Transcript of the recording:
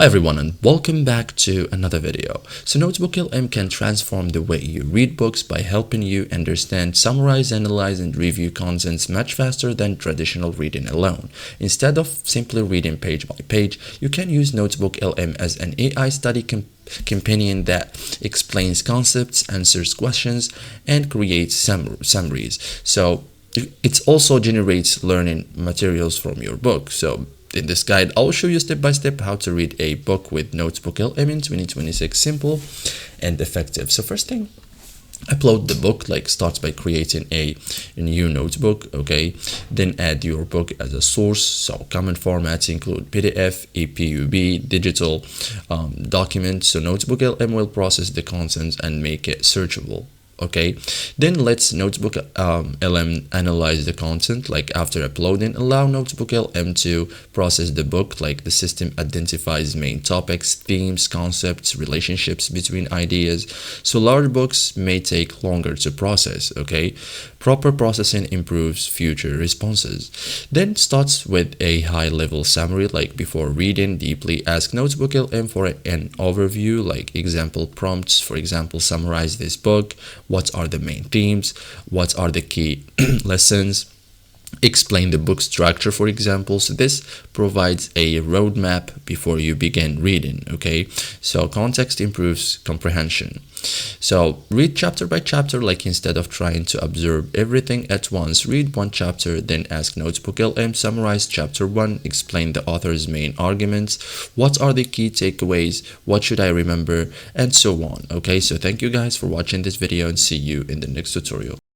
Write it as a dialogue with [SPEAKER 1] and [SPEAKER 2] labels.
[SPEAKER 1] everyone and welcome back to another video. So NotebookLM can transform the way you read books by helping you understand, summarize, analyze, and review contents much faster than traditional reading alone. Instead of simply reading page by page, you can use NotebookLM as an AI study companion that explains concepts, answers questions, and creates summaries. So it also generates learning materials from your book. So in this guide, I'll show you step by step how to read a book with NotebookLM in 2026, simple and effective. So first thing, upload the book, starts by creating a new notebook. Okay, then add your book as a source. So common formats include PDF, EPUB, digital document. So NotebookLM will process the contents and make it searchable. Okay, then let's NotebookLM analyze the content. After uploading, allow NotebookLM to process the book. The system identifies main topics, themes, concepts, relationships between ideas. So large books may take longer to process. Okay, proper processing improves future responses. Then starts with a high-level summary. Before reading deeply, ask NotebookLM for an overview, example prompts. For example, summarize this book. What are the main themes? What are the key lessons? Explain the book structure, for example. So this provides a roadmap before you begin reading. Okay, so context improves comprehension. So read chapter by chapter. Instead of trying to absorb everything at once, read one chapter, then ask NotebookLM, summarize chapter 1, explain the author's main arguments, what are the key takeaways, what should I remember, and so on. Okay, so thank you guys for watching this video and see you in the next tutorial.